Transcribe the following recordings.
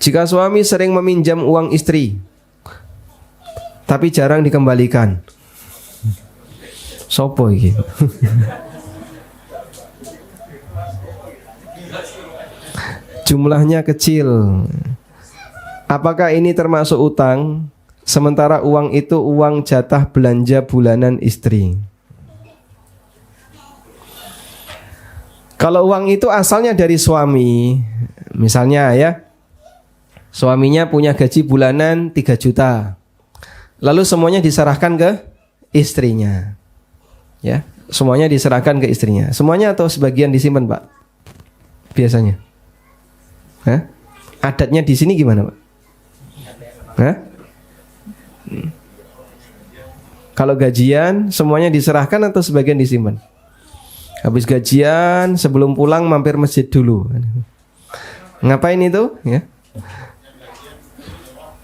Jika suami sering meminjam uang istri tapi jarang dikembalikan, sopo iki? Jumlahnya kecil. Apakah ini termasuk utang? Sementara uang itu uang jatah belanja bulanan istri. Kalau uang itu asalnya dari suami, misalnya ya, suaminya punya gaji bulanan 3 juta, lalu semuanya diserahkan ke istrinya. Ya, semuanya diserahkan ke istrinya. Semuanya atau sebagian disimpan, Pak? Biasanya. Hah? Adatnya di sini gimana, Pak? Hah? Kalau gajian semuanya diserahkan atau sebagian disimpan? Habis gajian sebelum pulang mampir masjid dulu. Ngapain itu? Ya.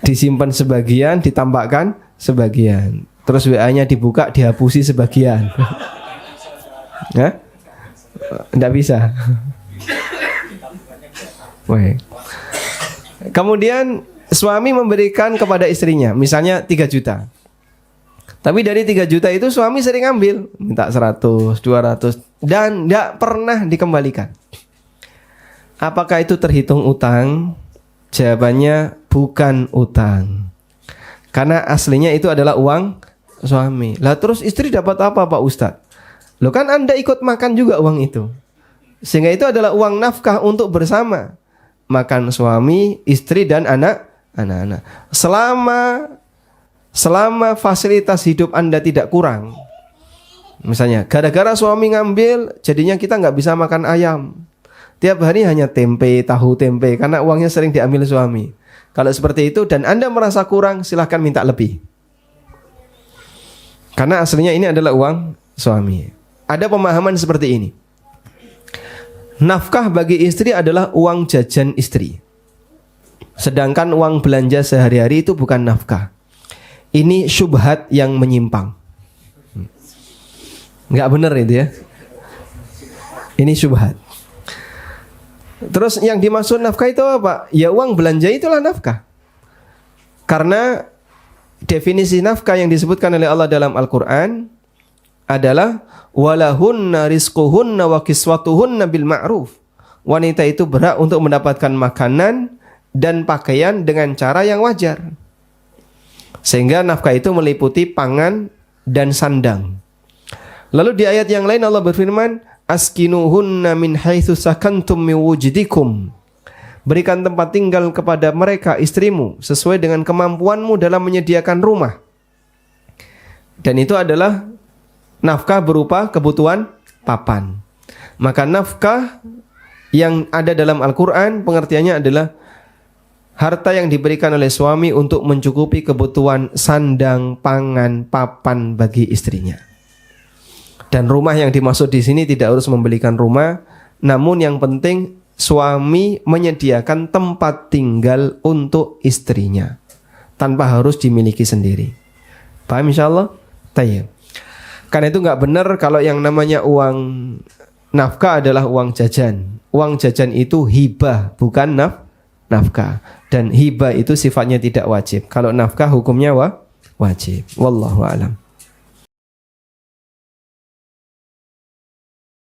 Disimpan sebagian, ditambahkan sebagian. Terus WA-nya dibuka, dihapusi sebagian. Ya? Nggak bisa. Weh. Kemudian suami memberikan kepada istrinya, misalnya 3 juta. Tapi dari 3 juta itu suami sering ambil, minta 100, 200 dan tidak pernah dikembalikan. Apakah itu terhitung utang? Jawabannya bukan utang. Karena aslinya itu adalah uang suami. Lah terus istri dapat apa, Pak Ustadz? Loh kan Anda ikut makan juga uang itu. Sehingga itu adalah uang nafkah untuk bersama. Makan suami, istri dan anak-anak. Selama fasilitas hidup Anda tidak kurang, misalnya gara-gara suami ngambil, jadinya kita nggak bisa makan ayam. Tiap hari hanya tempe, tahu tempe, karena uangnya sering diambil suami. Kalau seperti itu dan Anda merasa kurang, silahkan minta lebih. Karena aslinya ini adalah uang suami. Ada pemahaman seperti ini. Nafkah bagi istri adalah uang jajan istri. Sedangkan uang belanja sehari-hari itu bukan nafkah. Ini syubhat yang menyimpang. Nggak benar itu ya. Ini syubhat. Terus yang dimaksud nafkah itu apa? Ya uang belanja itulah nafkah. Karena definisi nafkah yang disebutkan oleh Allah dalam Al-Quran adalah walahunna rizquhunna wa kiswatuhunna bil ma'ruf. Wanita itu berhak untuk mendapatkan makanan dan pakaian dengan cara yang wajar. Sehingga nafkah itu meliputi pangan dan sandang. Lalu di ayat yang lain Allah berfirman, askinuhunna min haitsu sakantum min wujdikum. Berikan tempat tinggal kepada mereka istrimu sesuai dengan kemampuanmu dalam menyediakan rumah. Dan itu adalah nafkah berupa kebutuhan papan. Maka nafkah yang ada dalam Al-Quran pengertiannya adalah harta yang diberikan oleh suami untuk mencukupi kebutuhan sandang, pangan, papan bagi istrinya. Dan rumah yang dimaksud di sini tidak harus membelikan rumah, namun yang penting suami menyediakan tempat tinggal untuk istrinya tanpa harus dimiliki sendiri. Paham insyaallah? Tayyib. Karena itu nggak benar kalau yang namanya uang nafkah adalah uang jajan. Uang jajan itu hibah, bukan nafkah. Dan hibah itu sifatnya tidak wajib. Kalau nafkah hukumnya wajib. Wallahu a'lam.